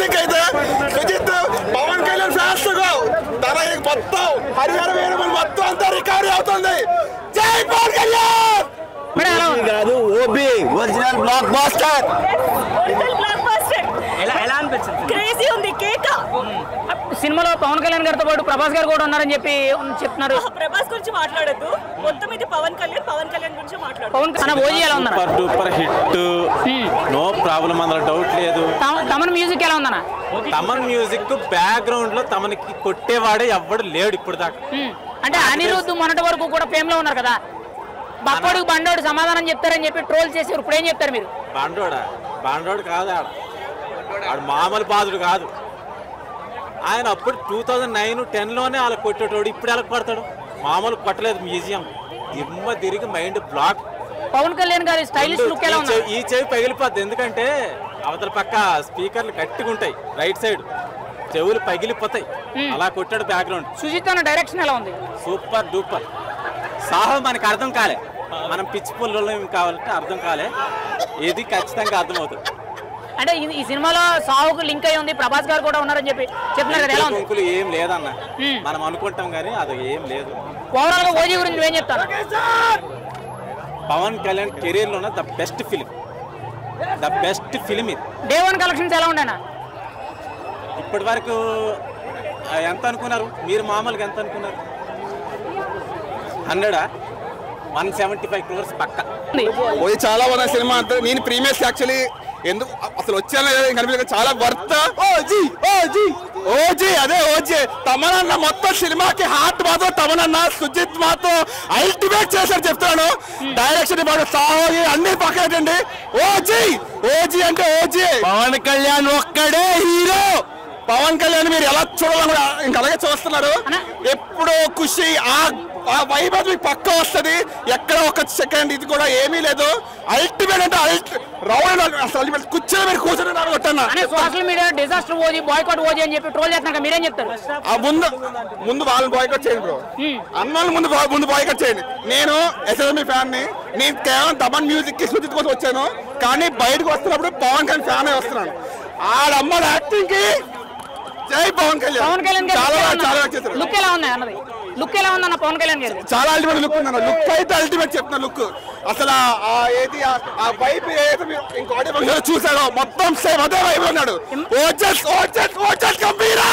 Link అయితే Sujith Pawan Kalyan fans తన మొత్తం హరిహర వీరమని మొత్తం అంతా రికవరీ అవుతుంది. జై పవన్ కళ్యాణ్ కాదు ఓబీ ఒరిజినల్ బ్లాక్ బాస్టర్. ఎలా అనిపించింది? క్రేజీ ఉంది కేక. సినిమాలో పవన్ కళ్యాణ్ గారితో పాటు ప్రభాస్ గారు కూడా ఉన్నారని చెప్పి చెప్తున్నారు. ప్రభాస్ గురించి మాట్లాడద్దు, మొత్తం ఇది పవన్ కళ్యాణ్ గురించి మాట్లాడు. పవన్ కళ్యాణ్ ఓజీ ఎలా ఉన్నారు? Super duper hit, no problem, అందులో డౌట్ లేదు. తమన్ మ్యూజిక్ ఎలా ఉందన్న? తమన్ మ్యూజిక్ బ్యాక్గ్రౌండ్ లో తమకి కొట్టేవాడే ఎవ్వడు లేడు ఇప్పుడు దాకా. అంటే అనిరుద్ధ్ మొన్నటి వరకు కూడా ఫేమ్ లో ఉన్నారు కదా, బక్కోడికి బండోడు సమాధానం చెప్తారని చెప్పి ట్రోల్ చేసారు. ఇప్పుడు ఏం చెప్తారు మీరు? బాండోడు కాదు, ఆడు మామూలు బాధుడు కాదు. ఆయన అప్పుడు 2009-10లోనే వాళ్ళకి కొట్టేటోడు, ఇప్పుడు ఎలా కొడతాడు? మామూలు కొట్టలేదు. మ్యూజియం దిమ్మ తిరిగి మైండ్ బ్లాక్. పవన్ కళ్యాణ్ గారి స్టైలిష్ లుక్ ఎలా ఉంది? ఈ చెవి పగిలిపోద్ది, ఎందుకంటే అవతల పక్క స్పీకర్లు గట్టిగా ఉంటాయి, రైట్ సైడ్ చెవులు పగిలిపోతాయి. అలా కొట్టాడు బ్యాక్గ్రౌండ్. సుజిత్ అన్న డైరెక్షన్ ఎలా ఉంది? Super duper. సాహో మనకి అర్థం కాలే, మనం పిచ్చి పుల్లలో ఏం కావాలంటే అర్థం కాలే, ఇది ఖచ్చితంగా అర్థమవుతుంది. అంటే ఈ సినిమాలో సాహుకు లింక్ అయి ఉంది, ప్రభాస్ గారు కూడా ఉన్నారని చెప్పి చెప్తున్నారు కదా, ఎలా ఉంది? ఏం లేదన్న, మనం అనుకుంటాం కానీ అది ఏం లేదు. ఓవరాల్ గా ఓజీ గురించి ఏం చెప్తారు? పవన్ కళ్యాణ్ కెరీర్ లోనే ద బెస్ట్ ఫిలిం ఇది. డే వన్ కలెక్షన్స్ ఎలా ఉండేనా? ఇప్పటి వరకు ఎంత అనుకున్నారు మీరు? మామూలుగా ఎంత అనుకున్నారు? 175 crores పక్క. చాలా బాగున్న సినిమా అంతా. నేను ప్రీమియర్స్ యాక్చువల్లీ ఎందుకు అసలు వచ్చానో కనిపించలేదు, చాలా వర్త్. ఓజీ అదే ఓజీ తమనన్న మొత్తం సినిమాకి హార్ట్ మాత్రం తమనన్న. సుజిత్ మాత్రం అల్టిమేట్ చేశారు చెప్తాను. డైరెక్షన్ సాహో అన్ని పక్కనండి. ఓజీ అంటే ఓజీ. పవన్ కళ్యాణ్ ఒక్కడే హీరో. పవన్ కళ్యాణ్ మీరు ఎలా చూడాలని కూడా ఇంకా అలాగే చూస్తున్నారు. ఎప్పుడో ఖుషి ఆ వైబ్ అది మీకు పక్క వస్తుంది. ఎక్కడ ఒక సెకండ్ ఇది కూడా ఏమీ లేదు. అల్టిమేట్ అంటే రౌండ్ అసలు కూర్చొని మీరు కూర్చొని కొట్టన్నా. Social media disaster OG, boycott OG అని చెప్పి ట్రోల్ చేస్తున్నారు, మీరేం చెప్తారు? ముందు వాళ్ళని బాయ్కాట్ చేయండి బ్రో, అన్నోళ్ళు ముందు బాయ్కాట్ చేయండి. నేను ఎస్ఎస్ఎంఈ ఫ్యాన్ ని, నేను కేవలం తమన్ మ్యూజిక్ కి సుజిత్ కోసం వచ్చాను, కానీ బయటకు వస్తున్నప్పుడు పవన్ కళ్యాణ్ ఫ్యాన్ అయి వస్తున్నాను. ఆడమ్మ యాక్టింగ్ కి జై పవన్ కళ్యాణ్. పవన్ కళ్యాణ్ చాలా లుక్ ఎలా ఉంది అన్నది? లుక్ ఎలా ఉందన్న పవన్ కళ్యాణ్ గారు? చాలా అల్టిమేట్ లుక్ ఉందన్న. లుక్ అయితే అల్టిమేట్ చెప్తున్నా. లుక్ అసలు ఏది ఆ వైపు ఏదైతే ఇంకోటి చూసాడో మొత్తం సేమ్ అదే వైపు ఉన్నాడు. ఓజస్ గంభీరా.